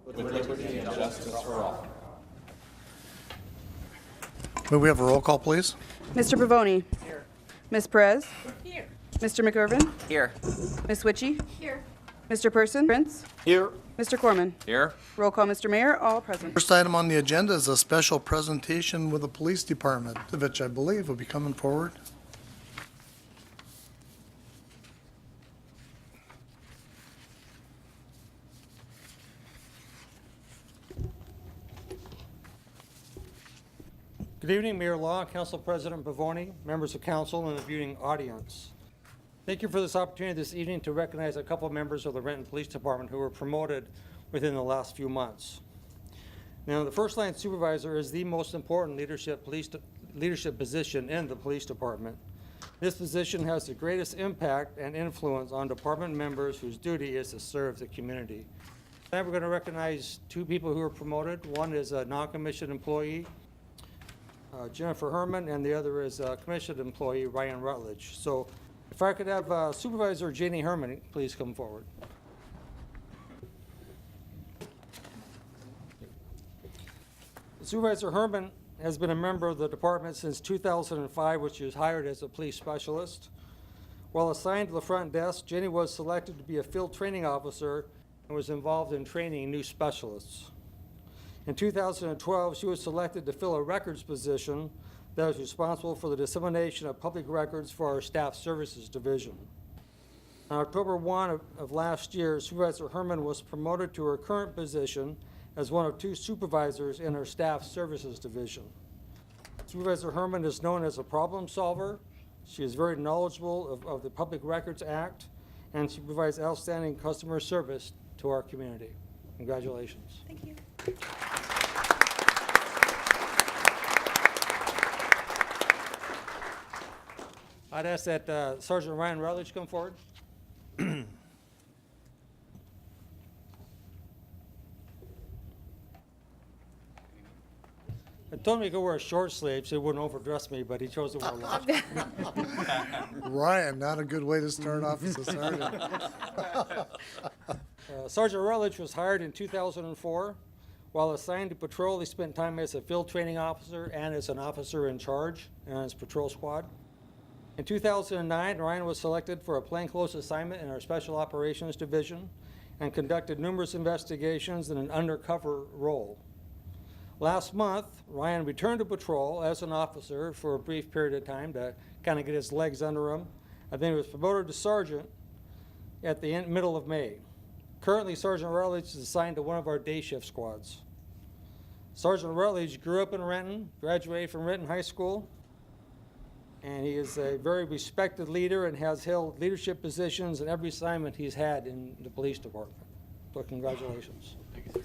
with liberty and justice for all. May we have a roll call, please? Mr. Pavoni? Here. Ms. Perez? Here. Mr. McIrvin? Here. Ms. Witchy? Here. Mr. Person? Prince? Here. Mr. Corman? Here. Roll call, Mr. Mayor, all present. First item on the agenda is a special presentation with the police department, which I believe will be coming forward. Good evening, Mayor Law, Council President Pavoni, members of council, and the viewing audience. Thank you for this opportunity this evening to recognize a couple of members of the Renton Police Department who were promoted within the last few months. Now, the first line supervisor is the most important leadership position in the police department. This position has the greatest impact and influence on department members whose duty is to serve the community. Tonight, we're going to recognize two people who were promoted. One is a non-commissioned employee, Jennifer Herman, and the other is commissioned employee Ryan Rutledge. So if I could have Supervisor Janie Herman please come forward. Supervisor Herman has been a member of the department since 2005, which she was hired as a police specialist. While assigned to the front desk, Jenny was selected to be a field training officer and was involved in training new specialists. In 2012, she was selected to fill a records position that was responsible for the dissemination of public records for our staff services division. On October 1 of last year, Supervisor Herman was promoted to her current position as one of two supervisors in her staff services division. Supervisor Herman is known as a problem solver. She is very knowledgeable of the Public Records Act, and she provides outstanding customer service to our community. Congratulations. Thank you. I'd ask that Sergeant Ryan Rutledge come forward. I told him he could wear a short sleeve so he wouldn't overdress me, but he chose to wear a long sleeve. Ryan, not a good way to start off as a sergeant. Sergeant Rutledge was hired in 2004. While assigned to patrol, he spent time as a field training officer and as an officer in charge in his patrol squad. In 2009, Ryan was selected for a plainclothes assignment in our Special Operations Division and conducted numerous investigations in an undercover role. Last month, Ryan returned to patrol as an officer for a brief period of time to kind of get his legs under him, and then he was promoted to sergeant at the middle of May. Currently, Sergeant Rutledge is assigned to one of our day shift squads. Sergeant Rutledge grew up in Renton, graduated from Renton High School, and he is a very respected leader and has held leadership positions in every assignment he's had in the police department. So congratulations. Thank you, sir.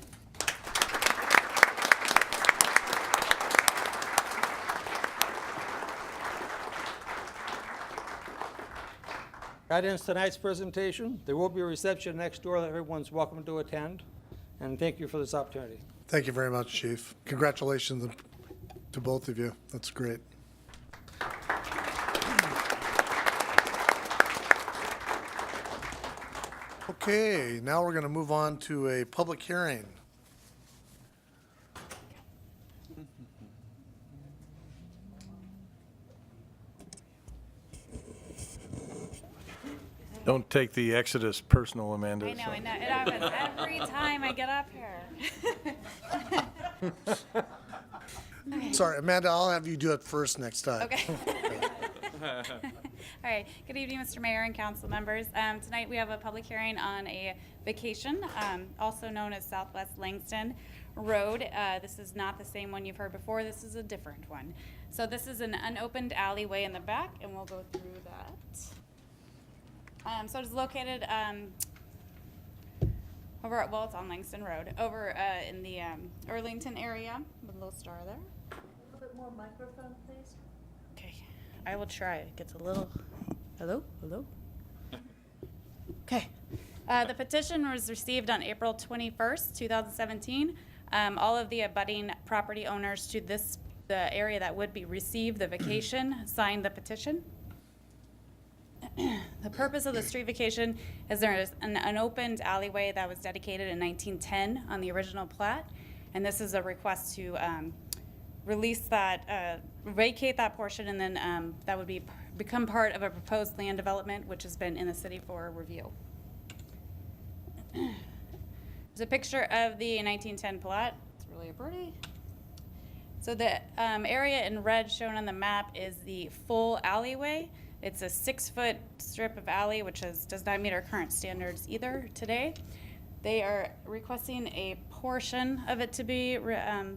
That ends tonight's presentation. There will be a reception next door that everyone's welcome to attend. And thank you for this opportunity. Thank you very much, Chief. Congratulations to both of you. That's great. Okay, now we're going to move on to a public hearing. Don't take the Exodus personal, Amanda. I know, it happens every time I get up here. Sorry, Amanda, I'll have you do it first next time. Okay. All right. Good evening, Mr. Mayor and council members. Tonight we have a public hearing on a vacation, also known as Southwest Langston Road. This is not the same one you've heard before. This is a different one. So this is an unopened alleyway in the back, and we'll go through that. So it's located over at, well, it's on Langston Road, over in the Arlington area, with a little star there. A little bit more microphone, please. Okay, I will try. It gets a little, hello? Okay. The petition was received on April 21st, 2017. All of the abutting property owners to the area that would be receive the vacation signed the petition. The purpose of the street vacation is there is an unopened alleyway that was dedicated in 1910 on the original plat, and this is a request to release that, vacate that portion, and then that would become part of a proposed land development, which has been in the city for review. There's a picture of the 1910 plat. It's really pretty. So the area in red shown on the map is the full alleyway. It's a 6-foot strip of alley, which does not meet our current standards either today. They are requesting a portion of it to be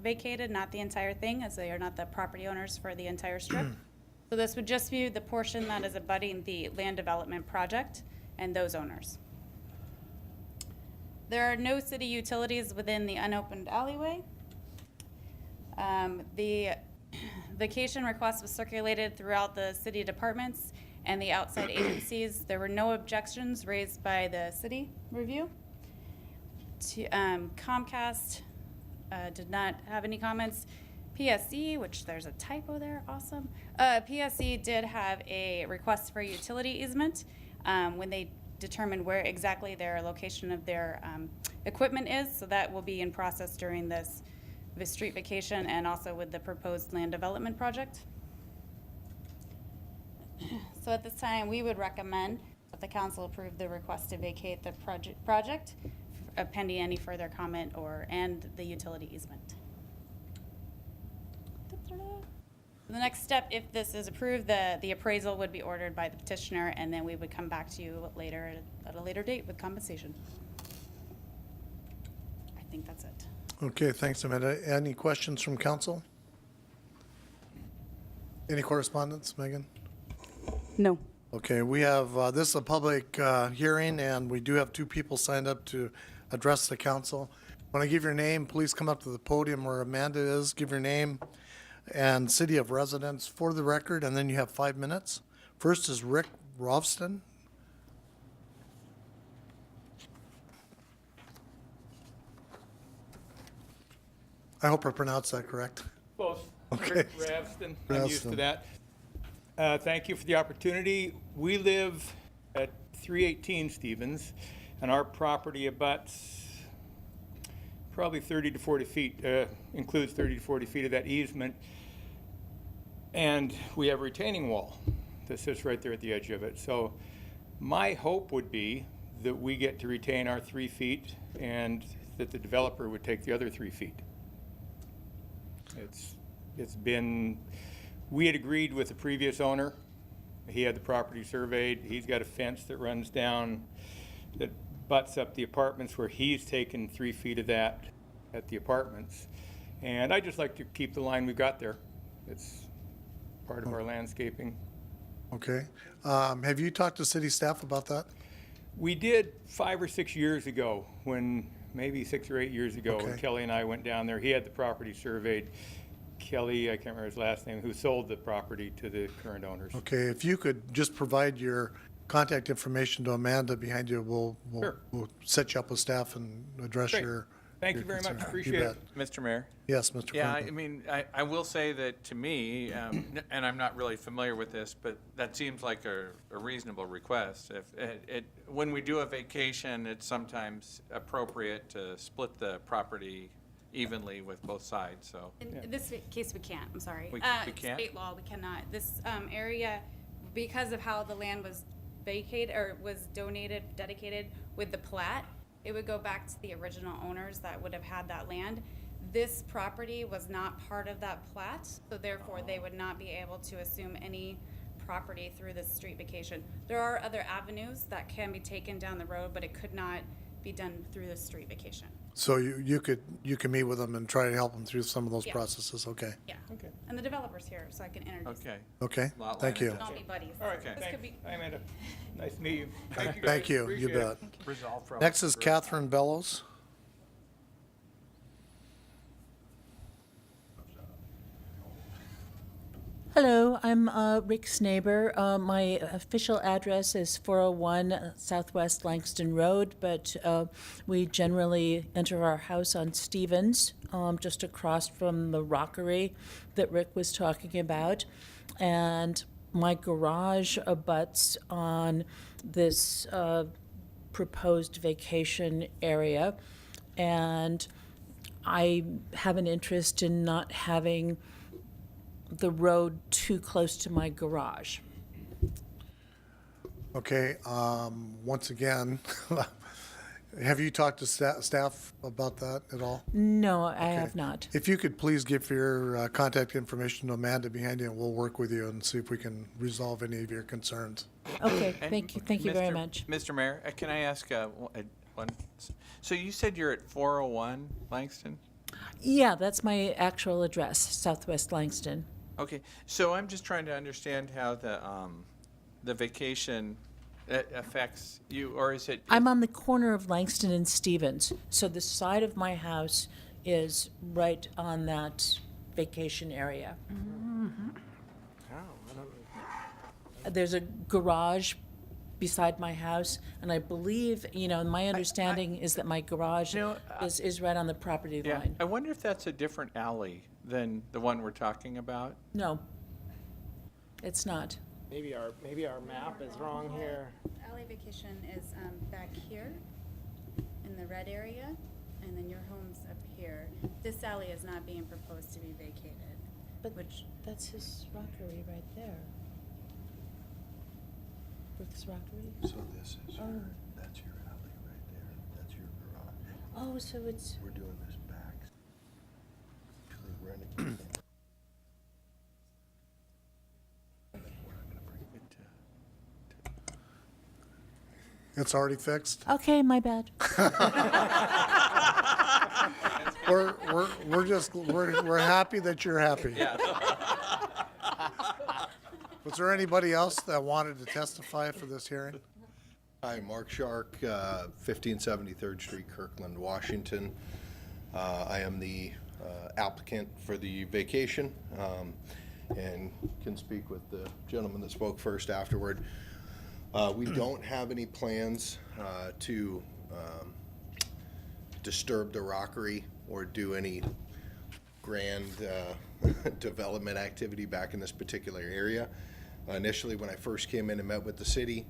vacated, not the entire thing, as they are not the property owners for the entire strip. So this would just be the portion that is abutting the land development project and those owners. There are no city utilities within the unopened alleyway. The vacation request was circulated throughout the city departments and the outside agencies. There were no objections raised by the city review. Comcast did not have any comments. PSE, which there's a typo there, awesome. PSE did have a request for utility easement when they determined where exactly their location of their equipment is. So that will be in process during this street vacation and also with the proposed land development project. So at this time, we would recommend that the council approve the request to vacate the project pending any further comment and the utility easement. The next step, if this is approved, the appraisal would be ordered by the petitioner, and then we would come back to you later at a later date with compensation. I think that's it. Okay, thanks, Amanda. Any questions from council? Any correspondence, Megan? No. Okay, we have, this is a public hearing, and we do have 2 people signed up to address the council. When I give your name, please come up to the podium where Amanda is, give your name and city of residence for the record, and then you have 5 minutes. First is Rick Rovston. I hope I pronounced that correct. Close. Okay. Rick Ravston. I'm used to that. Thank you for the opportunity. We live at 318 Stevens, and our property abuts probably 30 to 40 feet, includes 30 to 40 feet of that easement. And we have a retaining wall that sits right there at the edge of it. So my hope would be that we get to retain our 3 feet and that the developer would take the other 3 feet. It's been, we had agreed with the previous owner. He had the property surveyed. He's got a fence that runs down that butts up the apartments where he's taken 3 feet of that at the apartments. And I just like to keep the line we've got there. It's part of our landscaping. Okay. Have you talked to city staff about that? We did 5 or 6 years ago, maybe 6 or 8 years ago, when Okay. Kelly and I went down there. He had the property surveyed. Kelly, I can't remember his last name, who sold the property to the current owners. Okay, if you could just provide your contact information to Amanda behind you, Sure. we'll set you up with staff and address Great. your. Thank your you very much. concern. Appreciate You it. bet. Mr. Mayor? Yes, Mr. Yeah, Quimper. I mean, I will say that to me, and I'm not really familiar with this, but that seems like a reasonable request. If when we do a vacation, it's sometimes appropriate to split the property evenly with both sides, so. In this case, we can't, I'm sorry. We can't? State law, we cannot. This area, because of how the land was vacated, or was donated, dedicated with the plat, it would go back to the original owners that would have had that land. This property was not part of that plat, so therefore they would not be able to assume any property through this street vacation. There are other avenues that can be taken down the road, but it could not be done through the street vacation. So you can meet with them and try to help them through some of those Yeah. processes, okay? Yeah. Okay. And the developer's here, so I can introduce them. Okay. Okay, Lot thank line you. adjustment. Don't be buddies. All right, Okay. This could thanks. be, Hi, Amanda. Nice to meet you. Thank you, guys. Thank you, you Appreciate it. bet. Resolved from. Next is Catherine Bellows. Hello, I'm Rick's neighbor. My official address is 401 Southwest Langston Road, but we generally enter our house on Stevens, just across from the rockery that Rick was talking about. And my garage abuts on this proposed vacation area, and I have an interest in not having the road too close to my garage. Okay, once again, have you talked to staff about that at all? No, I have not. If you could please give your contact information to Amanda behind you, and we'll work with you and see if we can resolve any of your concerns. Okay, And thank you very Mr. much. Mr. Mayor, can I ask one? So you said you're at 401 Langston? Yeah, that's my actual address, Southwest Langston. Okay, so I'm just trying to understand how the vacation affects you, or is it? I'm on the corner of Langston and Stevens, so the side of my house is right on that vacation area. There's a garage beside my house, and I believe, my understanding is that my garage You know, is right on the property Yeah, line. I wonder if that's a different alley than the one we're talking about. No, it's not. Maybe our map is wrong here. Alley vacation is back here in the red area, and then your home's up here. This alley is not being proposed to be vacated, But which, that's his rockery right there. Brooks Rockery? So this is Oh. that's your alley right there. That's your garage. Oh, so it's, We're doing this back. Actually, we're in it. It's already fixed? okay, my bad. We're happy that you're happy. Yeah. Was there anybody else that wanted to testify for this hearing? Hi, Mark Shark, 1570 3rd Street, Kirkland, Washington. I am the applicant for the vacation and can speak with the gentleman that spoke first afterward. We don't have any plans to disturb the rockery or do any grand development activity back in this particular area. Initially, when I first came in and met with the city,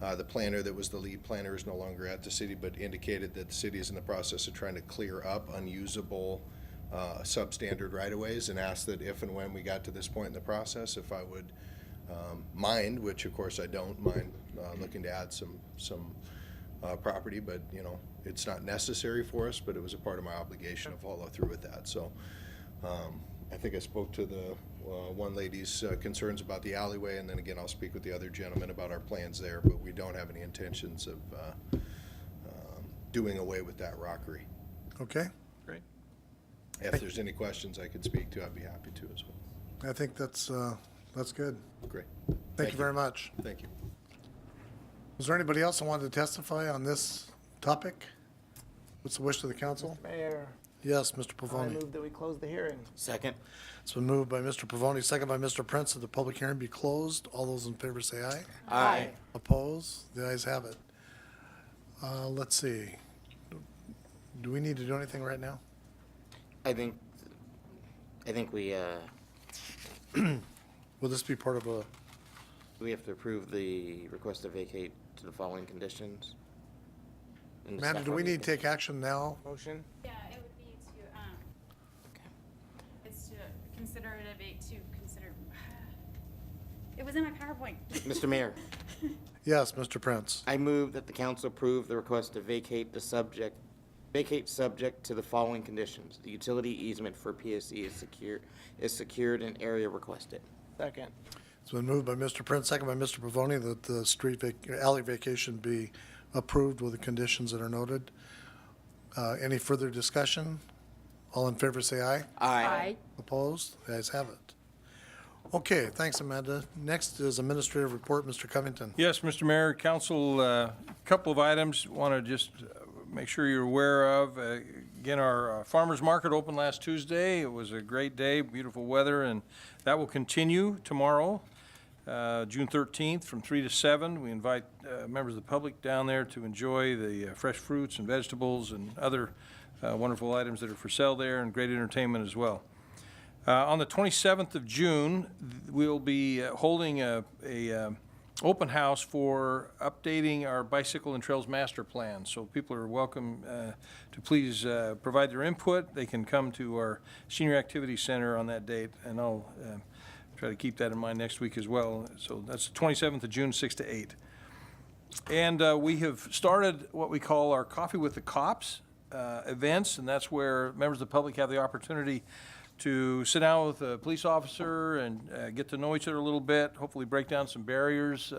the planner that was the lead planner is no longer at the city, but indicated that the city is in the process of trying to clear up unusable substandard right-of-ways, and asked that if and when we got to this point in the process, if I would mind, which of course I don't mind, looking to add some property, but it's not necessary for us, but it was a part of my obligation to follow through with that. So I think I spoke to the one lady's concerns about the alleyway, and then again I'll speak with the other gentleman about our plans there, but we don't have any intentions of doing away with that rockery. Okay, Great. If there's any questions I could speak to, I'd be happy to as well. I think that's good. Great. Thank you very much. Thank you. Was there anybody else that wanted to testify on this topic? What's the wish of the council? Mayor, Yes, Mr. I Pavoni. move that we close the hearing. Second. It's been moved by Mr. Pavoni, second by Mr. Prince, that the public hearing be closed. All those in favor say aye. Aye. Opposed? The ayes have it. Let's see. Do we need to do anything right now? I think we Will this be part of a, have to approve the request to vacate to the following conditions. And the Amanda, staff do we need to recommendation. take action now? Motion? yeah, it would be it's to consider it it was in my PowerPoint. Mr. Mayor, Yes, Mr. Prince. I move that the council approve the request to vacate subject to the following conditions. The utility easement for PSE is secured and area requested. Second. It's been moved by Mr. Prince, second by Mr. Pavoni, that the alley vacation be approved with the conditions that are noted. Any further discussion? All in favor say aye. Aye. Opposed? The ayes have it. Okay, thanks, Amanda. Next is administrative report, Mr. Covington. Yes, Mr. Mayor, council, a couple of items want to just make sure you're aware of. Again, our farmers market opened last Tuesday. It was a great day, beautiful weather, and that will continue tomorrow, June 13th, from 3 to 7. We invite members of the public down there to enjoy the fresh fruits and vegetables and other wonderful items that are for sale there, and great entertainment as well. On the 27th of June, we'll be holding a open house for updating our bicycle and trails master plan. So people are welcome to please provide their input. They can come to our Senior Activity Center on that date, and I'll try to keep that in mind next week as well. So that's the 27th of June, 6 to 8. And we have started what we call our Coffee with the Cops events, and that's where members of the public have the opportunity to sit down with a police officer and get to know each other a little bit, hopefully break down some barriers,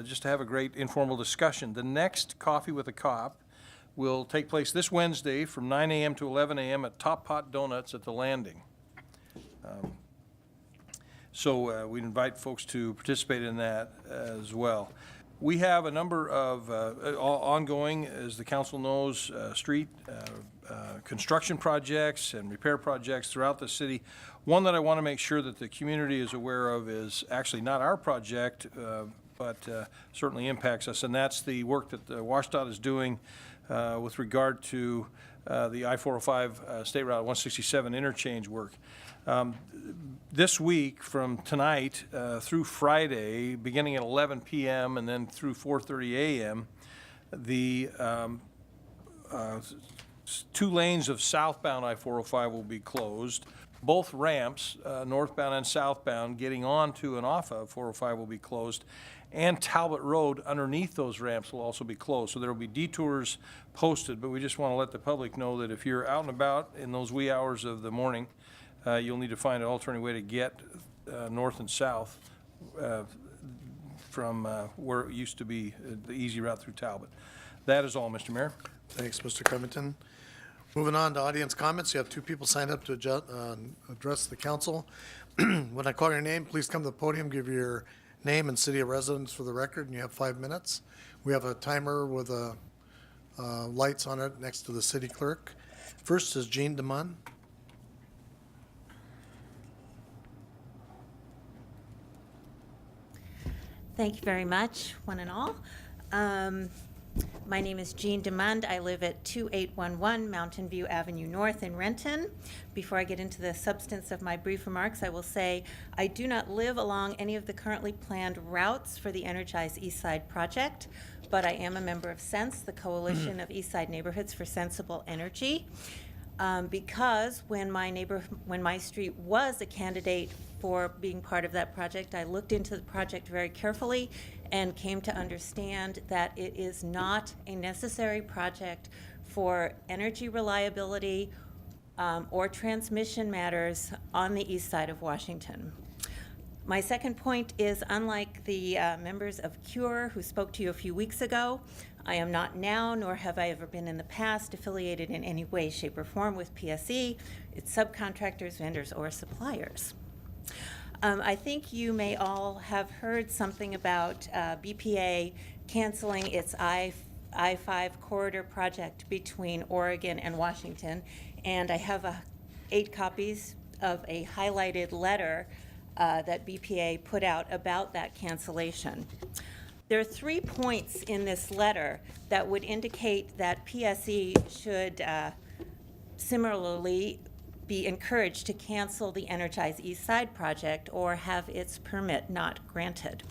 just to have a great informal discussion. The next Coffee with a Cop will take place this Wednesday from 9 a.m. to 11 a.m. at Top Pot Donuts at the Landing. So we invite folks to participate in that as well. We have a number of ongoing, as the council knows, street construction projects and repair projects throughout the city. One that I want to make sure that the community is aware of is actually not our project, but certainly impacts us, and that's the work that WashDOT is doing with regard to the I-405 State Route 167 interchange work. This week, from tonight through Friday, beginning at 11 p.m. and then through 4:30 a.m., the 2 lanes of southbound I-405 will be closed. Both ramps, northbound and southbound, getting onto and off of 405 will be closed, and Talbot Road underneath those ramps will also be closed. So there will be detours posted, but we just want to let the public know that if you're out and about in those wee hours of the morning, you'll need to find an alternate way to get north and south from where it used to be the easy route through Talbot. That is all, Mr. Mayor. Thanks, Mr. Covington. Moving on to audience comments. You have 2 people signed up to address the council. When I call your name, please come to the podium, give your name and city of residence for the record, and you have 5 minutes. We have a timer with lights on it next to the city clerk. First is Jean DeMond. Thank you very much, one and all. My name is Jean DeMond. I live at 2811 Mountain View Avenue North in Renton. Before I get into the substance of my brief remarks, I will say I do not live along any of the currently planned routes for the Energize Eastside project, but I am a member of SENSE, the Coalition of Eastside Neighborhoods for Sensible Energy. Because when my street was a candidate for being part of that project, I looked into the project very carefully and came to understand that it is not a necessary project for energy reliability or transmission matters on the east side of Washington. My second point is, unlike the members of CURE who spoke to you a few weeks ago, I am not now, nor have I ever been in the past, affiliated in any way, shape, or form with PSE, its subcontractors, vendors, or suppliers. I think you may all have heard something about BPA canceling its I-5 corridor project between Oregon and Washington, and I have 8 copies of a highlighted letter that BPA put out about that cancellation. There are 3 points in this letter that would indicate that PSE should similarly be encouraged to cancel the Energize Eastside project or have its permit not granted.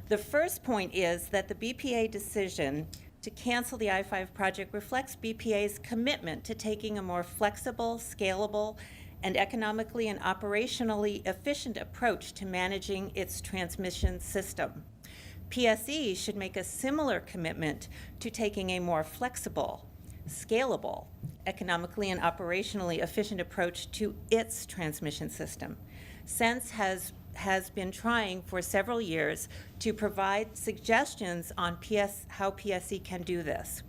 The first point is that the BPA decision to cancel the I-5 project reflects BPA's commitment to taking a more flexible, scalable, and economically and operationally efficient approach to managing its transmission system. PSE should make a similar commitment to taking a more flexible, scalable, economically and operationally efficient approach to its transmission system. SENSE has been trying for several years to provide suggestions on how PSE can do this.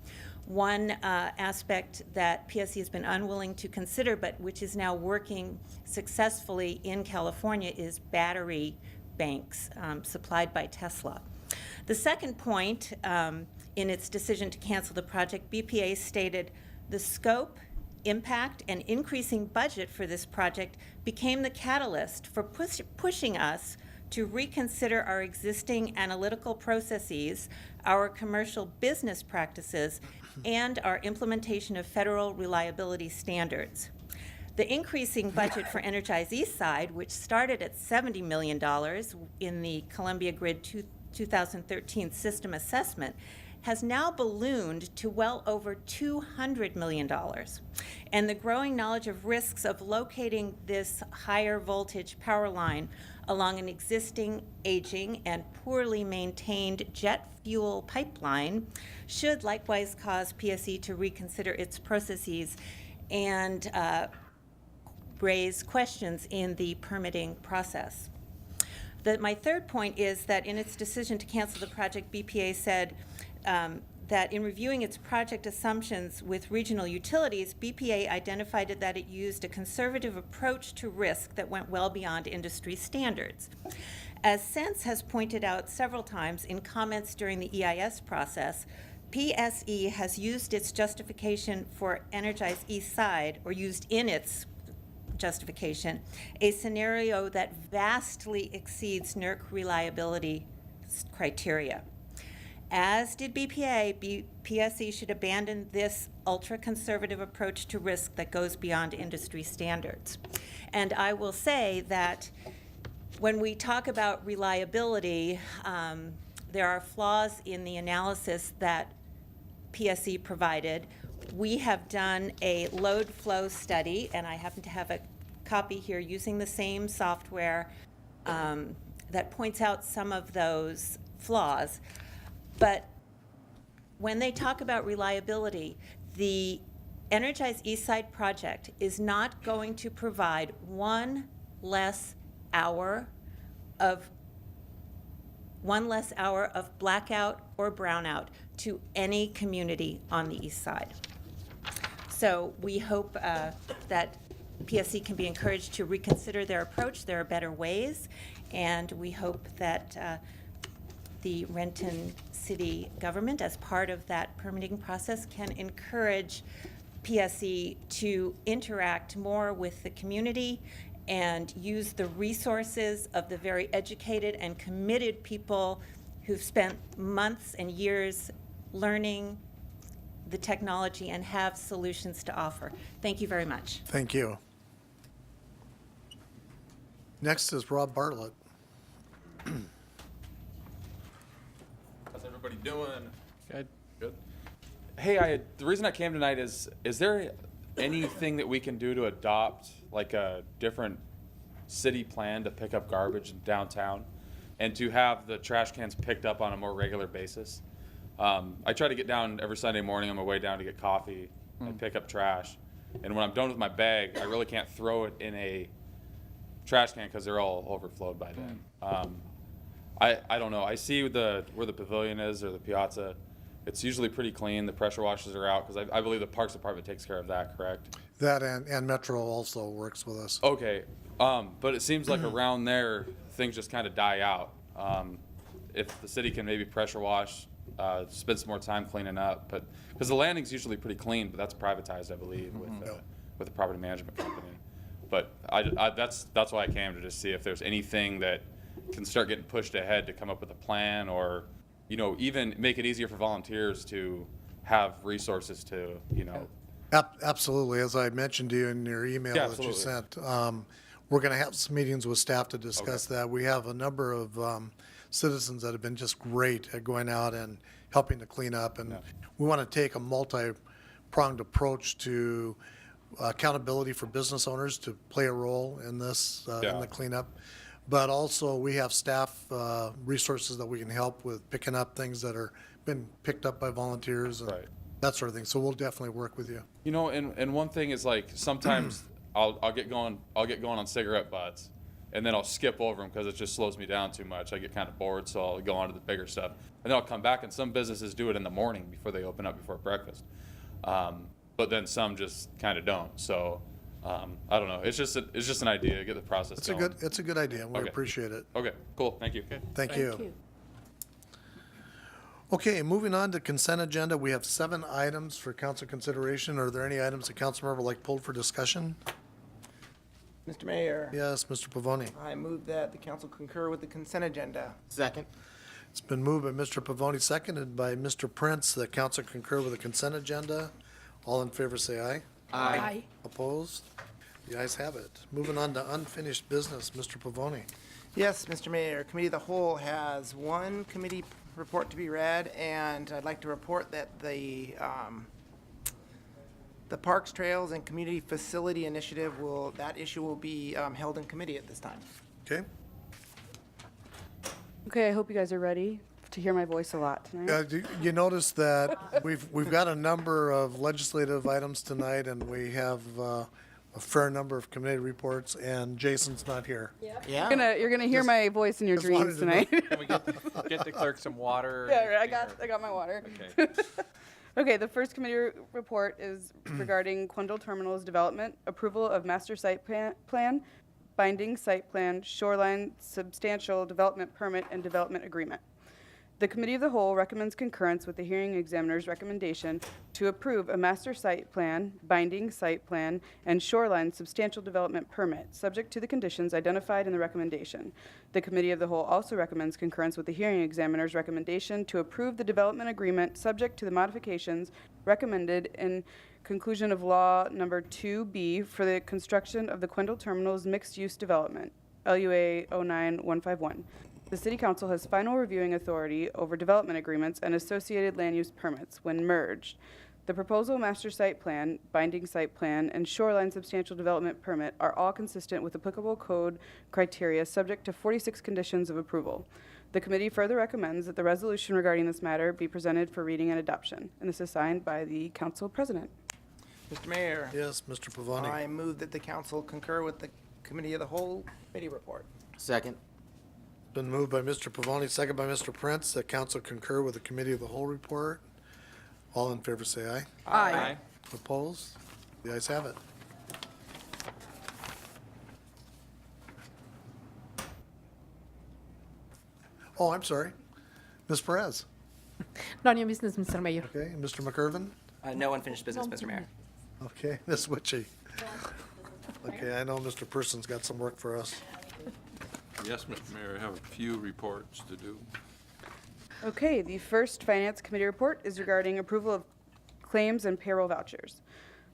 One aspect that PSE has been unwilling to consider, but which is now working successfully in California, is battery banks supplied by Tesla. The second point, in its decision to cancel the project, BPA stated, the scope, impact, and increasing budget for this project became the catalyst for pushing us to reconsider our existing analytical processes, our commercial business practices, and our implementation of federal reliability standards. The increasing budget for Energize East Side, which started at $70 million in the Columbia Grid 2013 system assessment, has now ballooned to well over $200 million. And the growing knowledge of risks of locating this higher voltage power line along an existing, aging, and poorly maintained jet fuel pipeline should likewise cause PSE to reconsider its processes and raise questions in the permitting process. My third point is that in its decision to cancel the project, BPA said that in reviewing its project assumptions with regional utilities, BPA identified that it used a conservative approach to risk that went well beyond industry standards. As Sense has pointed out several times in comments during the EIS process, PSE has used its justification for Energize East Side, or used in its justification, a scenario that vastly exceeds NERC reliability criteria. As did BPA, PSE should abandon this ultra-conservative approach to risk that goes beyond industry standards. And I will say that when we talk about reliability, there are flaws in the analysis that PSE provided. We have done a load flow study, and I happen to have a copy here using the same software that points out some of those flaws. But when they talk about reliability, the Energize East Side project is not going to provide one less hour of blackout or brownout to any community on the east side. So we hope that PSE can be encouraged to reconsider their approach. There are better ways, and we hope that the Renton City government, as part of that permitting process, can encourage PSE to interact more with the community and use the resources of the very educated and committed people who've spent months and years learning the technology and have solutions to offer. Thank you very much. Thank you. Next is Rob Bartlett. How's everybody doing? Good. Good. Hey, the reason I came tonight is there anything that we can do to adopt like a different city plan to pick up garbage in downtown and to have the trash cans picked up on a more regular basis? I try to get down every Sunday morning on my way down to get coffee and pick up trash. And when I'm done with my bag, I really can't throw it in a trash can because they're all overflowed by then. I don't know. I see where the pavilion is or the piazza. It's usually pretty clean. The pressure washers are out because I believe the Parks Department takes care of that, correct? That and Metro also works with us. Okay. But it seems like around there, things just kind of die out. If the city can maybe pressure wash, spend some more time cleaning up, but because the landing's usually pretty clean, but that's privatized, I believe, with the property management company. But that's why I came to just see if there's anything that can start getting pushed ahead to come up with a plan, or even make it easier for volunteers to have resources to Absolutely. As I mentioned to you in your email Yeah, that you absolutely. sent, we're going to have some meetings with staff to discuss that. We have a number of citizens that have been just great at going out and helping to clean up, and we want to take a multi-pronged approach to accountability for business owners to play a role in this, in the cleanup. But also, we have staff resources that we can help with picking up things that are been picked up by volunteers and that sort of thing. So we'll definitely work with you. And one thing is, like, sometimes I'll get going on cigarette butts, and then I'll skip over them because it just slows me down too much. I get kind of bored, so I'll go on to the bigger stuff, and then I'll come back. And some businesses do it in the morning before they open up before breakfast, but then some just kind of don't. So I don't know. It's just an idea to get the process going. It's a good idea. We appreciate it. Okay, cool. Thank you. Thank you. Okay, moving on to consent agenda. We have 7 items for council consideration. Are there any items the council member would like pulled for discussion? Mr. Mayor. Yes, Mr. Pavoni. I move that the council concur with the consent agenda. Second. It's been moved by Mr. Pavoni, seconded by Mr. Prince, that council concur with the consent agenda. All in favor say aye. Aye. Opposed? The ayes have it. Moving on to unfinished business, Mr. Pavoni. Yes, Mr. Mayor, Committee of the Whole has one committee report to be read, and I'd like to report that the Parks, Trails, and Community Facility Initiative that issue will be held in committee at this time. Okay? Okay, I hope you guys are ready to hear my voice a lot tonight. You notice that we've got a number of legislative items tonight, and we have a fair number of committee reports, and Jason's not here. Yeah. You're gonna hear my voice in your just dreams wanted to know. tonight. Can we get the clerk some water? Yeah, I got my water. Okay. Okay, the first committee report is regarding Quendel Terminal's development, approval of master site plan, binding site plan, shoreline substantial development permit, and development agreement. The Committee of the Whole recommends concurrence with the hearing examiner's recommendation to approve a master site plan, binding site plan, and shoreline substantial development permit, subject to the conditions identified in the recommendation. The Committee of the Whole also recommends concurrence with the hearing examiner's recommendation to approve the development agreement, subject to the modifications recommended in conclusion of law number 2B for the construction of the Quendel Terminal's mixed-use development, LUA 09151. The City Council has final reviewing authority over development agreements and associated land use permits when merged. The proposal master site plan, binding site plan, and shoreline substantial development permit are all consistent with applicable code criteria subject to 46 conditions of approval. The committee further recommends that the resolution regarding this matter be presented for reading and adoption, and this is signed by the Council President. Mr. Mayor. Yes, Mr. Pavoni. I move that the council concur with the Committee of the Whole committee report. Second. Been moved by Mr. Pavoni, second by Mr. Prince, that council concur with the Committee of the Whole report. All in favor say aye. Aye. Opposed? The ayes have it. Oh, I'm sorry. Ms. Perez. None of your business, Mr. Mayor. Okay, Mr. McIrvin? No unfinished business, Mr. Mayor. Okay, Ms. Witchy. Okay, I know Mr. Person's got some work for us. Yes, Mr. Mayor, I have a few reports to do. Okay, the first Finance Committee report is regarding approval of claims and payroll vouchers.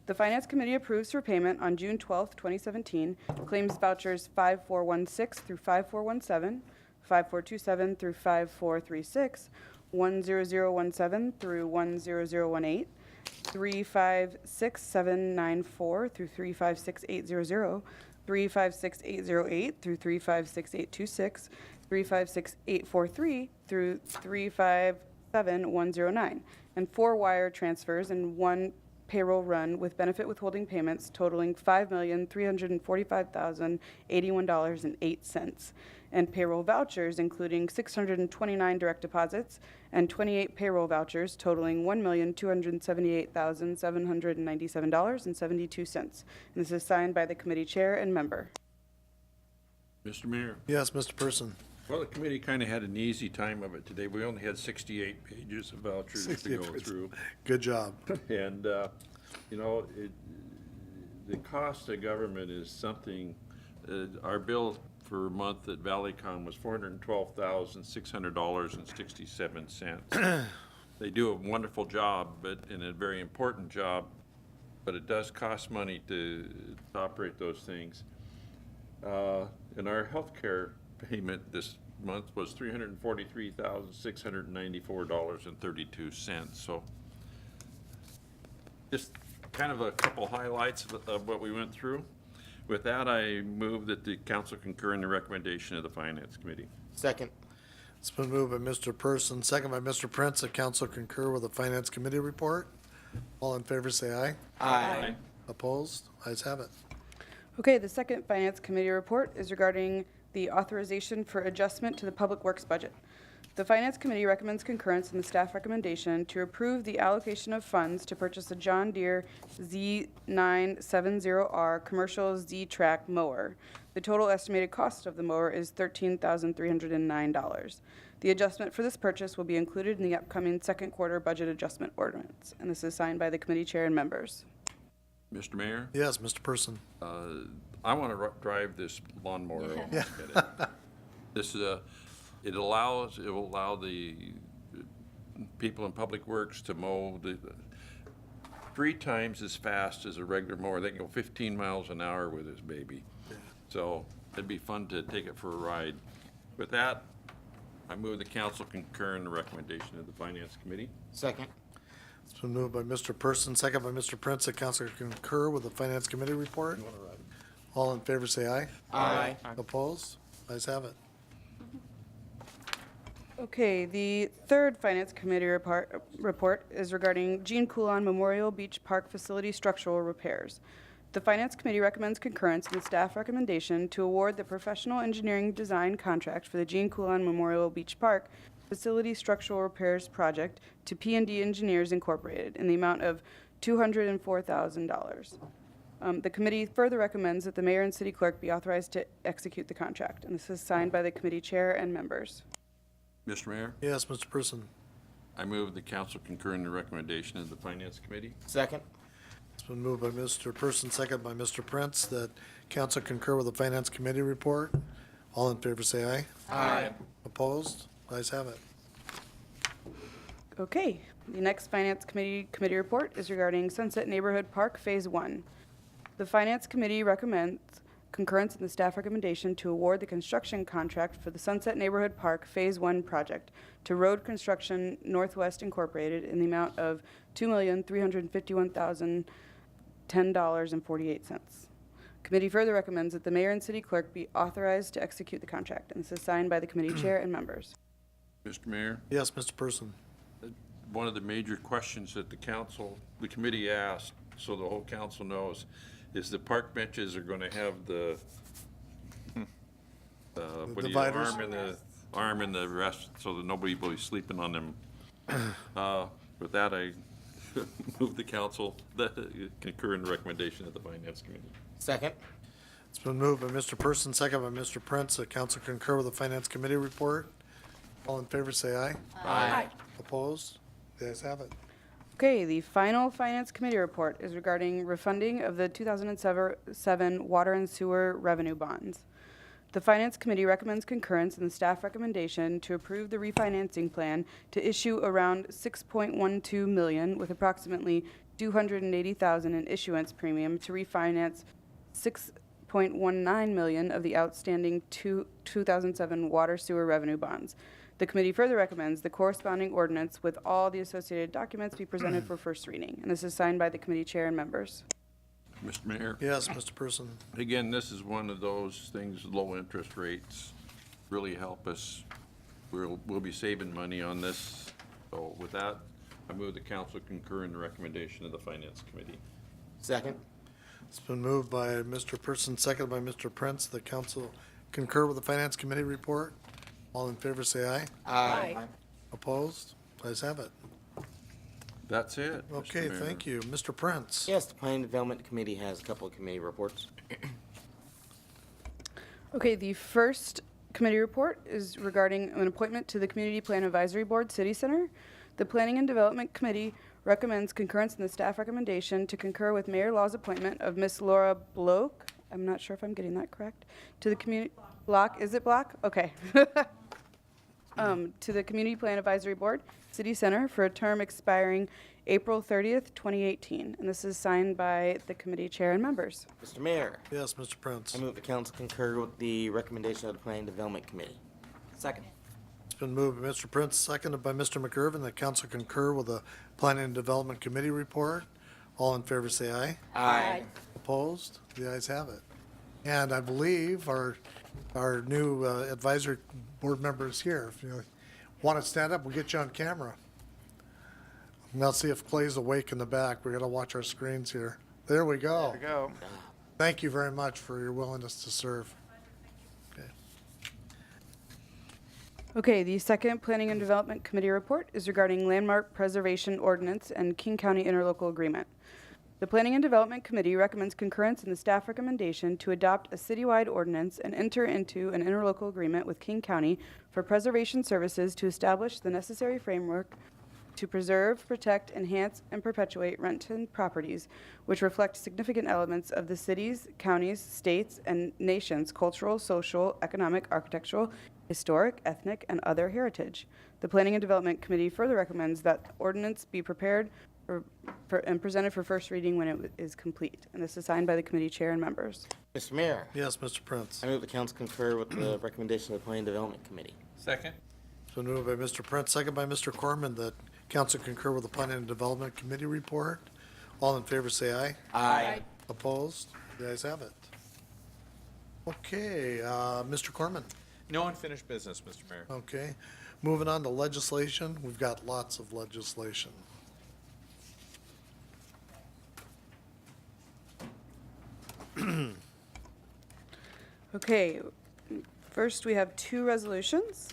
The Finance Committee approves for payment on June 12th, 2017, claims vouchers 5416 through 5417, 5427 through 5436, 10017 through 10018, 356794 through 356800, 356808 through 356826, 356843 through 357109, and 4 wire transfers and 1 payroll run with benefit withholding payments totaling $5,345,081.08, and payroll vouchers including 629 direct deposits and 28 payroll vouchers totaling $1,278,797.72. And this is signed by the committee chair and member. Mr. Mayor, Yes, Mr. Person. well, the committee kind of had an easy time of it today. We only had 68 pages of vouchers to go through. Good job. And, you know, the cost of government is something, our bill for a month at Valleycom was $412,600.67. They do a wonderful job, and a very important job, but it does cost money to operate those things. And our health care payment this month was $343,694.32. So just kind of a couple highlights of what we went through. With that, I move that the council concur in the recommendation of the Finance Committee. Second. It's been moved by Mr. Person, second by Mr. Prince, that council concur with the Finance Committee report. All in favor say aye. Aye. Opposed? Ayes have it. Okay, the second Finance Committee report is regarding the authorization for adjustment to the Public Works budget. The Finance Committee recommends concurrence in the staff recommendation to approve the allocation of funds to purchase a John Deere Z970R commercial Z-Track mower. The total estimated cost of the mower is $13,309. The adjustment for this purchase will be included in the upcoming second quarter budget adjustment ordinance, and this is signed by the committee chair and members. Mr. Mayor, Yes, Mr. Person. I want to drive this lawnmower. Yeah. This it will allow the people in Public Works to mow 3 times as fast as a regular mower. They can go 15 miles an hour with this baby. So it'd be fun to take it for a ride. With that, I move the council concur in the recommendation of the Finance Committee. Second. It's been moved by Mr. Person, second by Mr. Prince, that council concur with the Finance Committee report. All in favor, say aye. Aye. Opposed? Ayes have it. Okay, the third Finance Committee report is regarding Gene Coulon Memorial Beach Park Facility structural repairs. The Finance Committee recommends concurrence in the staff recommendation to award the professional engineering design contract for the Gene Coulon Memorial Beach Park Facility Structural Repairs Project to P&D Engineers Incorporated in the amount of $204,000. The committee further recommends that the mayor and city clerk be authorized to execute the contract, and this is signed by the committee chair and members. Mr. Mayor, Yes, Mr. Person. I move the council concur in the recommendation of the Finance Committee. Second. It's been moved by Mr. Person, second by Mr. Prince, that council concur with the Finance Committee report. All in favor, say aye. Aye. Opposed? Ayes have it. Okay, the next Finance Committee report is regarding Sunset Neighborhood Park Phase 1. The Finance Committee recommends concurrence in the staff recommendation to award the construction contract for the Sunset Neighborhood Park Phase 1 project to Road Construction Northwest Incorporated in the amount of $2,351,010.48. Committee further recommends that the mayor and city clerk be authorized to execute the contract, and this is signed by the committee chair and members. Mr. Mayor, Yes, Mr. Person. one of the major questions that the committee asked, so the whole council knows, is the park benches are going to have the dividers? arm in the rest, so that nobody will be sleeping on them. With that, I move the council concur in the recommendation of the Finance Committee. Second. It's been moved by Mr. Person, second by Mr. Prince, that council concur with the Finance Committee report. All in favor, say aye. Aye. Opposed? The ayes have it. Okay, the final Finance Committee report is regarding refunding of the 2007 water and sewer revenue bonds. The Finance Committee recommends concurrence in the staff recommendation to approve the refinancing plan to issue around $6.12 million with approximately $280,000 in issuance premium to refinance $6.19 million of the outstanding 2007 water sewer revenue bonds. The committee further recommends the corresponding ordinance with all the associated documents be presented for first reading, and this is signed by the committee chair and members. Mr. Mayor? Yes, Mr. Person. Again, this is one of those things, low interest rates really help us. We'll be saving money on this. So with that, I move the council concur in the recommendation of the Finance Committee. Second. It's been moved by Mr. Person, seconded by Mr. Prince. The council concur with the Finance Committee report. All in favor, say aye. Aye. Opposed? Ayes have it. That's it. Mr. Okay, Mayor. thank you. Mr. Prince? Yes, the Planning Development Committee has a couple of committee reports. Okay, the first committee report is regarding an appointment to the Community Plan Advisory Board, City Center. The Planning and Development Committee recommends concurrence in the staff recommendation to concur with Mayor Law's appointment of Miss Laura Bloch. I'm not sure if I'm getting that correct. To the community, Block, is it Block? Okay. To the Community Plan Advisory Board, City Center, for a term expiring April 30th, 2018. And this is signed by the committee chair and members. Mr. Mayor, Yes, Mr. Prince. I move the council concur with the recommendation of the Planning Development Committee. Second. It's been moved by Mr. Prince, seconded by Mr. McGurven, that council concur with the Planning and Development Committee report. All in favor, say aye. Aye. Opposed? The ayes have it. And I believe our new advisory board member is here. If you want to stand up, we'll get you on camera. Now see if Clay's awake in the back. We got to watch our screens here. There we go. There we go. Thank you very much for your willingness to serve. Okay. Okay, the second Planning and Development Committee report is regarding Landmark Preservation Ordinance and King County Interlocal Agreement. The Planning and Development Committee recommends concurrence in the staff recommendation to adopt a citywide ordinance and enter into an interlocal agreement with King County for preservation services to establish the necessary framework to preserve, protect, enhance, and perpetuate Renton properties, which reflect significant elements of the city's, counties, states, and nation's cultural, social, economic, architectural, historic, ethnic, and other heritage. The Planning and Development Committee further recommends that ordinance be prepared for and presented for first reading when it is complete. And this is signed by the committee chair and members. Mr. Mayor, Yes, Mr. Prince. I move the council concur with the recommendation of the Planning and Development Committee. Second? It's been moved by Mr. Prince, second by Mr. Corman, that council concur with the Planning and Development Committee report. All in favor, say aye. Aye. Opposed? The ayes have it. Okay, Mr. Corman. No unfinished business, Mr. Mayor. Okay. Moving on to legislation. We've got lots of legislation. Okay, first we have two resolutions.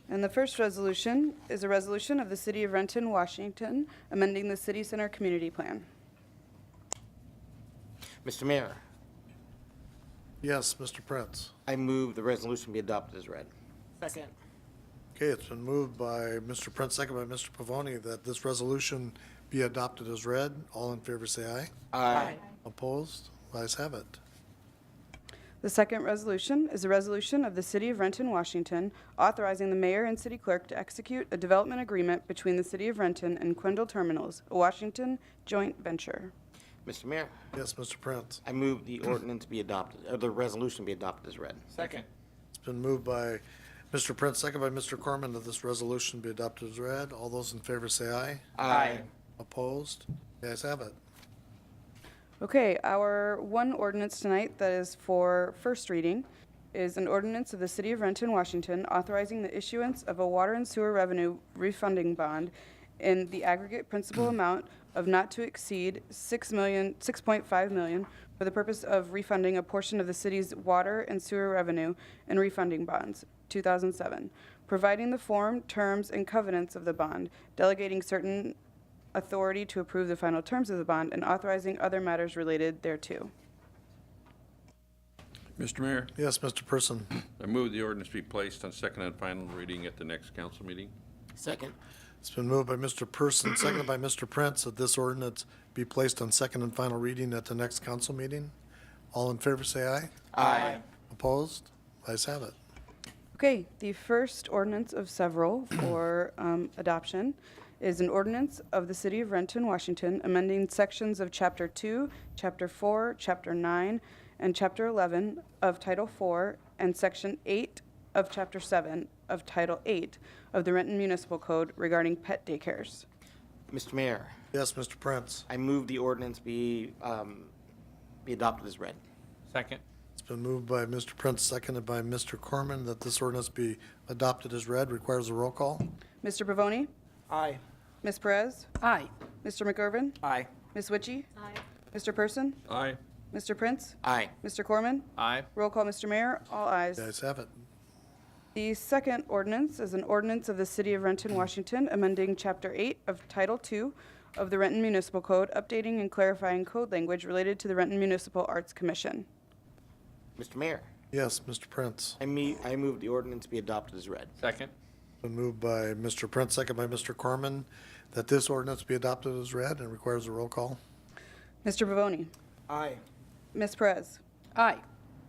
And the first resolution is a resolution of the City of Renton, Washington, amending the City Center Community Plan. Mr. Mayor, Yes, Mr. Prince. I move the resolution be adopted as read. Second. Okay, it's been moved by Mr. Prince, second by Mr. Pavoni, that this resolution be adopted as read. All in favor, say aye. Aye. Opposed? Ayes have it. The second resolution is a resolution of the City of Renton, Washington, authorizing the mayor and city clerk to execute a development agreement between the City of Renton and Quindle Terminals, a Washington joint venture. Mr. Mayor, Yes, Mr. Prince. I move the ordinance be adopted, or the resolution be adopted as read. Second? It's been moved by Mr. Prince, second by Mr. Corman, that this resolution be adopted as read. All those in favor say aye. Aye. Opposed? The ayes have it. Okay, our one ordinance tonight that is for first reading is an ordinance of the City of Renton, Washington, authorizing the issuance of a water and sewer revenue refunding bond in the aggregate principal amount of not to exceed $6.5 million for the purpose of refunding a portion of the city's water and sewer revenue and refunding bonds, 2007, providing the form, terms, and covenants of the bond, delegating certain authority to approve the final terms of the bond, and authorizing other matters related thereto. Mr. Mayor, Yes, Mr. Person. I move the ordinance be placed on second and final reading at the next council meeting. Second. It's been moved by Mr. Person, seconded by Mr. Prince, that this ordinance be placed on second and final reading at the next council meeting. All in favor, say aye. Aye. Opposed? Ayes have it. Okay, the first ordinance of several for adoption is an ordinance of the City of Renton, Washington, amending sections of Chapter 2, Chapter 4, Chapter 9, and Chapter 11 of Title 4, and Section 8 of Chapter 7 of Title 8 of the Renton Municipal Code regarding pet daycares. Mr. Mayor, Yes, Mr. Prince. I move the ordinance be adopted as read. Second? It's been moved by Mr. Prince, seconded by Mr. Corman, that this ordinance be adopted as read. Requires a roll call. Mr. Pavoni? Aye. Ms. Perez? Aye. Mr. McGurven? Aye. Ms. Witchy? Aye. Mr. Person? Aye. Mr. Prince? Aye. Mr. Corman? Aye. Roll call, Mr. Mayor. All ayes. The ayes have it. The second ordinance is an ordinance of the City of Renton, Washington, amending Chapter 8 of Title 2 of the Renton Municipal Code, updating and clarifying code language related to the Renton Municipal Arts Commission. Mr. Mayor, Yes, Mr. Prince. I move the ordinance be adopted as read. Second? Been moved by Mr. Prince, seconded by Mr. Corman, that this ordinance be adopted as read and requires a roll call. Mr. Pavoni? Aye. Ms. Perez? Aye.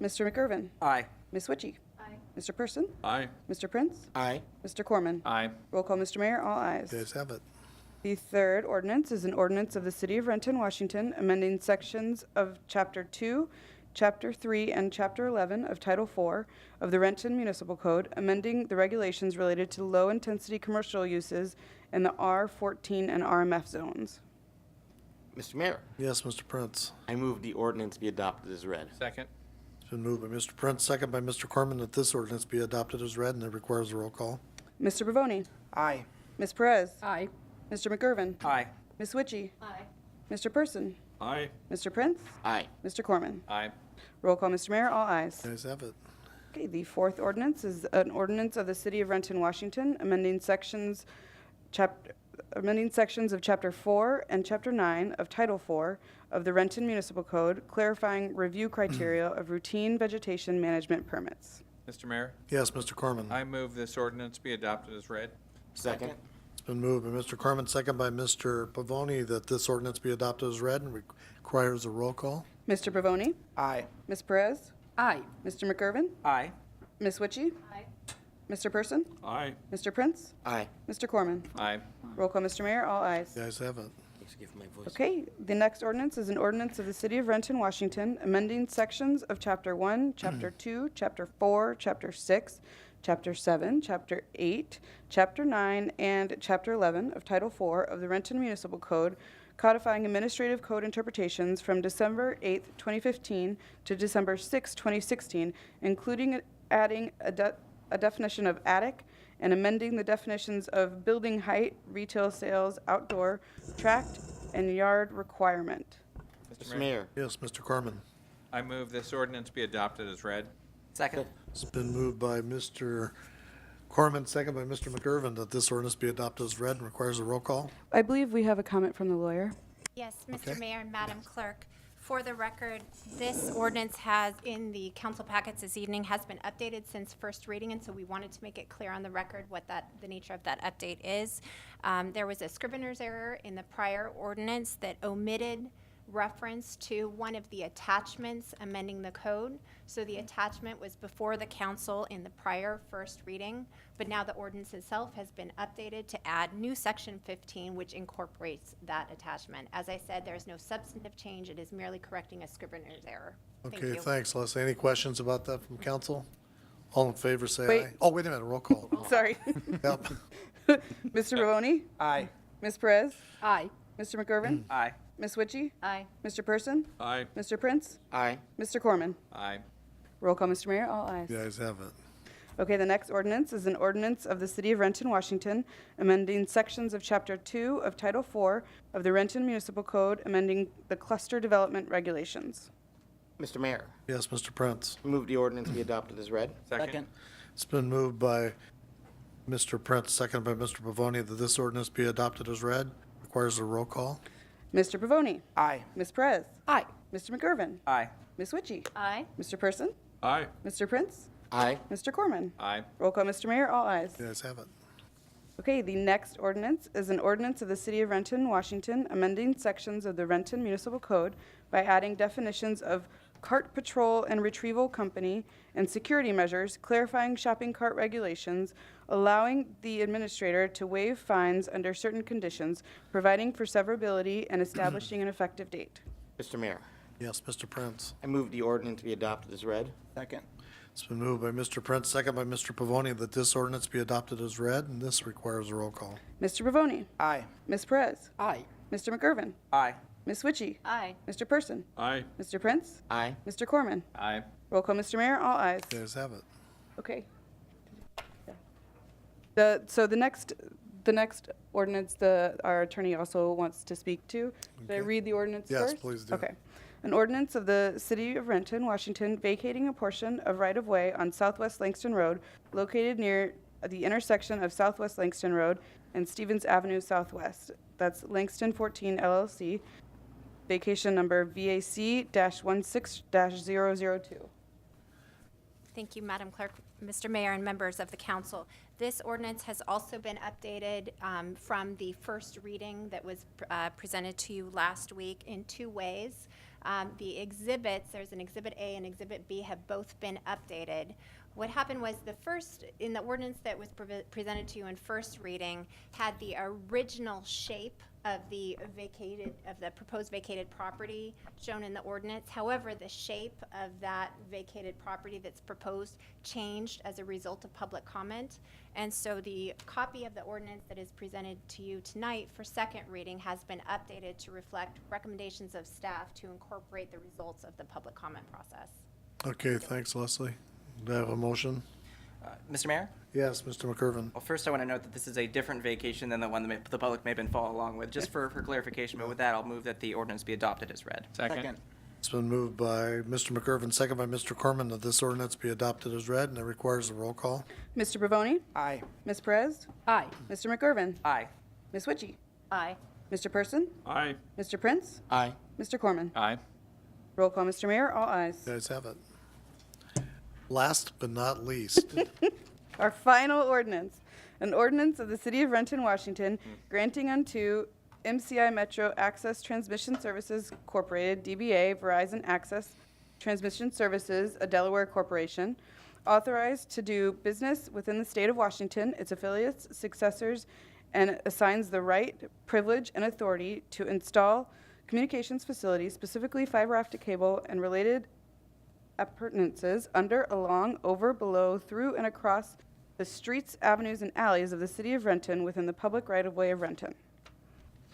Mr. McGurven? Aye. Ms. Witchy? Aye. Mr. Person? Aye. Mr. Prince? Aye. Mr. Corman? Aye. Roll call, Mr. Mayor. All ayes. The ayes have it. The third ordinance is an ordinance of the City of Renton, Washington, amending sections of Chapter 2, Chapter 3, and Chapter 11 of Title 4 of the Renton Municipal Code, amending the regulations related to low-intensity commercial uses in the R14 and RMF zones. Mr. Mayor, Yes, Mr. Prince. I move the ordinance be adopted as read. Second? It's been moved by Mr. Prince, seconded by Mr. Corman, that this ordinance be adopted as read and it requires a roll call. Mr. Pavoni? Aye. Ms. Perez? Aye. Mr. McGurven? Aye. Ms. Witchy? Aye. Mr. Person? Aye. Mr. Prince? Aye. Mr. Corman? Aye. Roll call, Mr. Mayor. All ayes. The ayes have it. Okay, the fourth ordinance is an ordinance of the City of Renton, Washington, amending sections of Chapter 4 and Chapter 9 of Title 4 of the Renton Municipal Code, clarifying review criteria of routine vegetation management permits. Mr. Mayor, Yes, Mr. Corman. I move this ordinance be adopted as read. Second. It's been moved by Mr. Corman, seconded by Mr. Pavoni, that this ordinance be adopted as read and requires a roll call. Mr. Pavoni? Aye. Ms. Perez? Aye. Mr. McGurven? Aye. Ms. Witchy? Aye. Mr. Person? Aye. Mr. Prince? Aye. Mr. Corman? Aye. Roll call, Mr. Mayor. All ayes. The ayes have it. Just give my voice. Okay, the next ordinance is an ordinance of the City of Renton, Washington, amending sections of Chapter 1, Chapter 2, Chapter 4, Chapter 6, Chapter 7, Chapter 8, Chapter 9, and Chapter 11 of Title 4 of the Renton Municipal Code, codifying administrative code interpretations from December 8, 2015 to December 6, 2016, including adding a definition of attic and amending the definitions of building height, retail sales, outdoor, tract, and yard requirement. Mr. Mayor. Yes, Mr. Corman. I move this ordinance be adopted as read. Second. It's been moved by Mr. Corman, second by Mr. McGurven, that this ordinance be adopted as read and requires a roll call. I believe we have a comment from the lawyer. Yes, Mr. Okay. Mayor and Madam Clerk, for the record, this ordinance has, in the council packets this evening, has been updated since first reading, and so we wanted to make it clear on the record what the nature of that update is. There was a scrivener's error in the prior ordinance that omitted reference to one of the attachments amending the code. So the attachment was before the council in the prior first reading, but now the ordinance itself has been updated to add new section 15, which incorporates that attachment. As I said, there's no substantive change. It is merely correcting a scrivener's error. Thank Okay, you. thanks, Leslie. Any questions about that from council? All in favor, say Wait. aye. Oh, wait a minute, roll call. Sorry. Yep. Mr. Ravoni? Aye. Ms. Perez? Aye. Mr. McGurven? Aye. Ms. Witchy? Aye. Mr. Person? Aye. Mr. Prince? Aye. Mr. Corman? Aye. Roll call, Mr. Mayor, all ayes. You guys have it. Okay, the next ordinance is an ordinance of the City of Renton, Washington, amending sections of Chapter 2 of Title 4 of the Renton Municipal Code, amending the cluster development regulations. Mr. Mayor. Yes, Mr. Prince. Move the ordinance be adopted as read. Second. It's been moved by Mr. Prince, second by Mr. Pavoni, that this ordinance be adopted as read. Requires a roll call. Mr. Pavoni? Aye. Ms. Perez? Aye. Mr. McGurven? Aye. Ms. Witchy? Aye. Mr. Person? Aye. Mr. Prince? Aye. Mr. Corman? Aye. Roll call, Mr. Mayor, all ayes. You guys have it. Okay, the next ordinance is an ordinance of the City of Renton, Washington, amending sections of the Renton Municipal Code by adding definitions of cart patrol and retrieval company and security measures, clarifying shopping cart regulations, allowing the administrator to waive fines under certain conditions, providing for severability, and establishing an effective date. Mr. Mayor. Yes, Mr. Prince. I move the ordinance be adopted as read. Second. It's been moved by Mr. Prince, second by Mr. Pavoni, that this ordinance be adopted as read, and this requires a roll call. Mr. Pavoni? Aye. Ms. Perez? Aye. Mr. McGurven? Aye. Ms. Witchy? Aye. Mr. Person? Aye. Mr. Prince? Aye. Mr. Corman? Aye. Roll call, Mr. Mayor, all ayes. You guys have it. Okay. So the next ordinance, our attorney also wants to speak to. Should I Okay. read the ordinance Yes, first? please do. Okay. An ordinance of the City of Renton, Washington, vacating a portion of right-of-way on Southwest Langston Road located near the intersection of Southwest Langston Road and Stevens Avenue Southwest. That's Langston 14 LLC, vacation number VAC-16-002. Thank you, Madam Clerk, Mr. Mayor, and members of the council. This ordinance has also been updated from the first reading that was presented to you last week in two ways. The exhibits, there's an Exhibit A and Exhibit B, have both been updated. What happened was in the ordinance that was presented to you in first reading had the original shape of the proposed vacated property shown in the ordinance. However, the shape of that vacated property that's proposed changed as a result of public comment. And so the copy of the ordinance that is presented to you tonight for second reading has been updated to reflect recommendations of staff to incorporate the results of the public comment process. Okay, thanks, Leslie. Do I have a motion? Mr. Mayor? Yes, Mr. McGurven. Well, first I want to note that this is a different vacation than the one that the public may have been following along with, just for clarification. But with that, I'll move that the ordinance be adopted as read. Second. It's been moved by Mr. McGurven, second by Mr. Corman, that this ordinance be adopted as read, and it requires a roll call. Mr. Pavoni? Aye. Ms. Perez? Aye. Mr. McGurven? Aye. Ms. Witchy? Aye. Mr. Person? Aye. Mr. Prince? Aye. Mr. Corman? Aye. Roll call, Mr. Mayor, all ayes. You guys have it. Last but not least, Our final ordinance, an ordinance of the City of Renton, Washington, granting unto MCI Metro Access Transmission Services Incorporated, DBA Verizon Access Transmission Services, a Delaware corporation, authorized to do business within the state of Washington, its affiliates, successors, and assigns the right, privilege, and authority to install communications facilities, specifically fiber optic cable and related appurtenances under, along, over, below, through, and across the streets, avenues, and alleys of the city of Renton within the public right-of-way of Renton.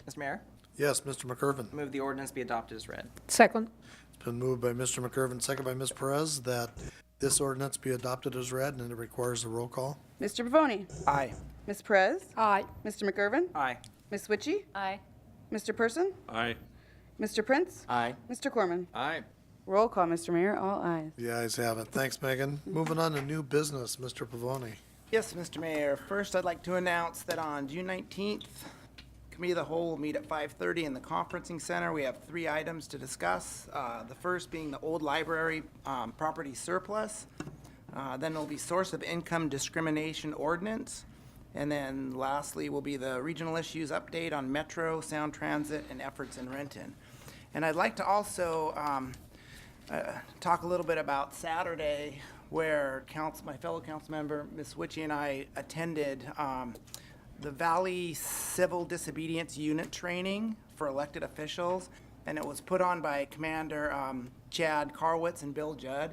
Mr. Mayor, Yes, Mr. McIrvin. move the ordinance be adopted as read. Second. It's been moved by Mr. McIrvin, second by Ms. Perez, that this ordinance be adopted as read, and it requires a roll call. Mr. Pavoni? Aye. Ms. Perez? Aye. Mr. McIrvin? Aye. Ms. Witchy? Aye. Mr. Person? Aye. Mr. Prince? Aye. Mr. Corman? Aye. Roll call, Mr. Mayor, all ayes. The ayes have it. Thanks, Megan. Moving on to new business, Mr. Pavoni. Yes, Mr. Mayor. First, I'd like to announce that on June 19th, Committee of the Whole will meet at 5:30 in the conferencing center. We have 3 items to discuss. The first being the old library property surplus. Then it'll be source of income discrimination ordinance. And then lastly will be the regional issues update on Metro, Sound Transit, and efforts in Renton. And I'd like to also talk a little bit about Saturday, where my fellow council member, Ms. Witchy, and I attended the Valley Civil Disobedience Unit training for elected officials, and it was put on by Commander Chad Carwitz and Bill Judd,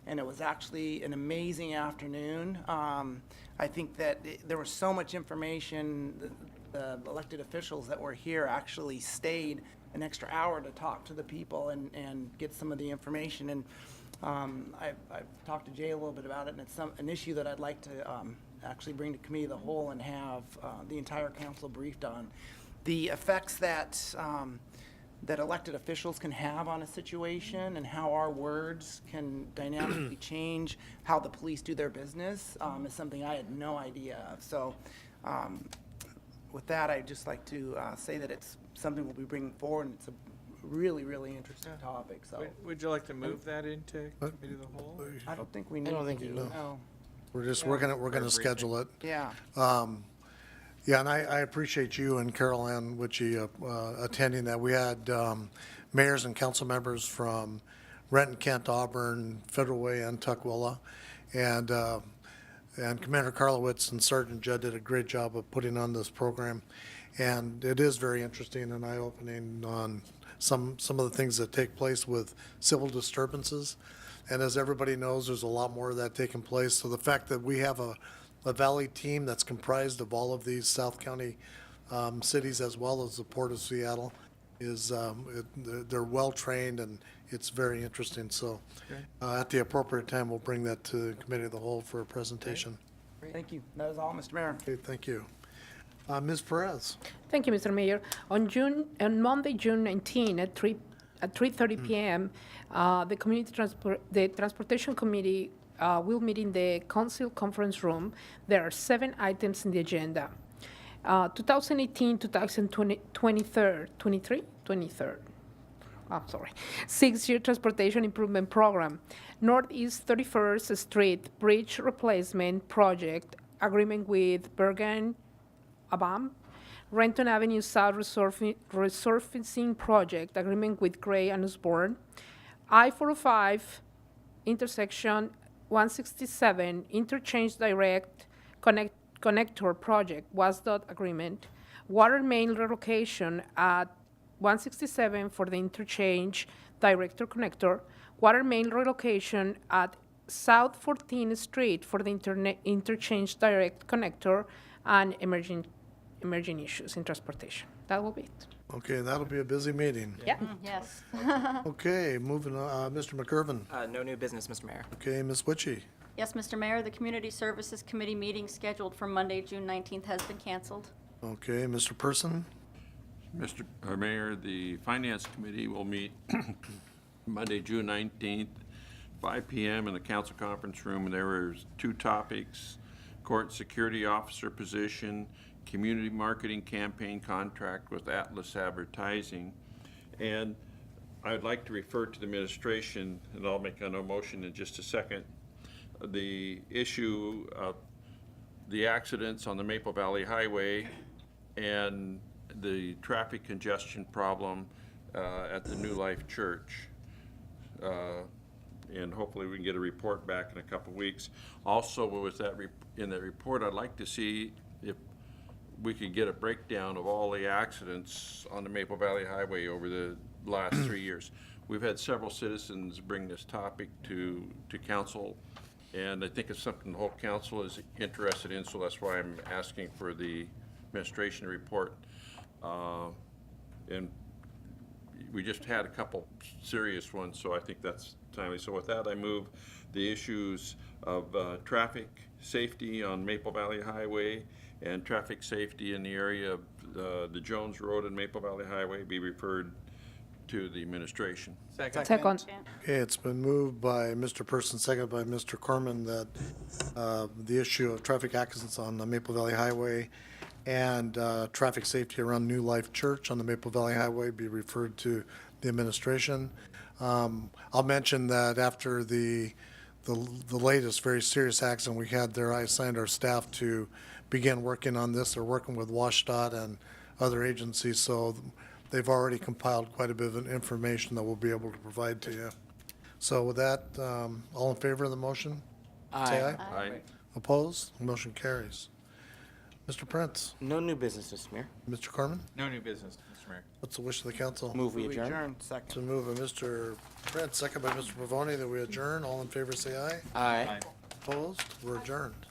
and it was actually an amazing afternoon. I think that there was so much information. The elected officials that were here actually stayed an extra hour to talk to the people and get some of the information. And I've talked to Jay a little bit about it, and it's an issue that I'd like to actually bring to Committee of the Whole and have the entire council briefed on. The effects that that elected officials can have on a situation and how our words can dynamically change how the police do their business is something I had no idea of. So with that, I'd just like to say that it's something we'll be bringing forward, and it's a really, really interesting topic. So Would you like to move that into Committee of the Whole? I don't think we need I don't think to. you do. No. We're gonna schedule it. Yeah. Yeah, and I appreciate you and Carol Ann Witchy attending that. We had mayors and council members from Renton, Kent, Auburn, Federal Way, and Tukwila, and Commander Karlowitz and Sergeant Judd did a great job of putting on this program, and it is very interesting and eye-opening on some of the things that take place with civil disturbances. And as everybody knows, there's a lot more of that taking place. So the fact that we have a Valley team that's comprised of all of these South County cities as well as the Port of Seattle is, they're well-trained, and it's very interesting. So at the appropriate time, we'll bring that to Committee of the Whole for a presentation. Thank you. That is all, Mr. Mayor. Okay, thank you. Ms. Perez? Thank you, Mr. Mayor. On Monday, June 19, at 3:30 p.m., the Transportation Committee will meet in the Council Conference Room. There are 7 items in the agenda. 2018-2023, I'm sorry, 6-year Transportation Improvement Program, Northeast 31st Street Bridge Replacement Project, agreement with Bergen Abam, Renton Avenue South Resurfacing Project, agreement with Gray and Osborne, I-405 intersection 167 Interchange Direct Connector Project, WASDOT agreement, water main relocation at 167 for the Interchange Director Connector, water main relocation at South 14th Street for the Interchange Direct Connector, and emerging issues in transportation. That will be it. Okay, that'll be a busy meeting. Yeah. Yes. Okay, moving on, Mr. McIrvin. No new business, Mr. Mayor. Okay, Ms. Witchy. Yes, Mr. Mayor, the Community Services Committee meeting scheduled for Monday, June 19th has been canceled. Okay, Mr. Person. Mr. Mayor, the Finance Committee will meet Monday, June 19th, 5 p.m. in the council conference room. And there were 2 topics: court security officer position, community marketing campaign contract with Atlas Advertising. And I would like to refer to the administration, and I'll make a motion in just a second, the issue of the accidents on the Maple Valley Highway and the traffic congestion problem at the New Life Church. And hopefully we can get a report back in a couple weeks. Also, with that in that report, I'd like to see if we could get a breakdown of all the accidents on the Maple Valley Highway over the last 3 years. We've had several citizens bring this topic to council, and I think it's something the whole council is interested in, so that's why I'm asking for the administration report. And we just had a couple serious ones, so I think that's timely. So with that, I move the issues of traffic safety on Maple Valley Highway and traffic safety in the area of the Jones Road and Maple Valley Highway be referred to the administration. Second. Second. Okay, it's been moved by Mr. Person, seconded by Mr. Corman, that the issue of traffic accidents on the Maple Valley Highway and traffic safety around New Life Church on the Maple Valley Highway be referred to the administration. I'll mention that after the latest very serious accident we had there, I assigned our staff to begin working on this. They're working with WashDOT and other agencies, so they've already compiled quite a bit of information that we'll be able to provide to you. So with that, all in favor of the motion? Say aye. Aye. Opposed? Motion carries. Mr. Prince? No new business, Mr. Mayor. Mr. Corman? No new business, Mr. Mayor. What's the wish of the council? Move we adjourn. Second. To move by Mr. Prince, second by Mr. Pavoni, that we adjourn. All in favor, say aye. Aye. Opposed? We're adjourned.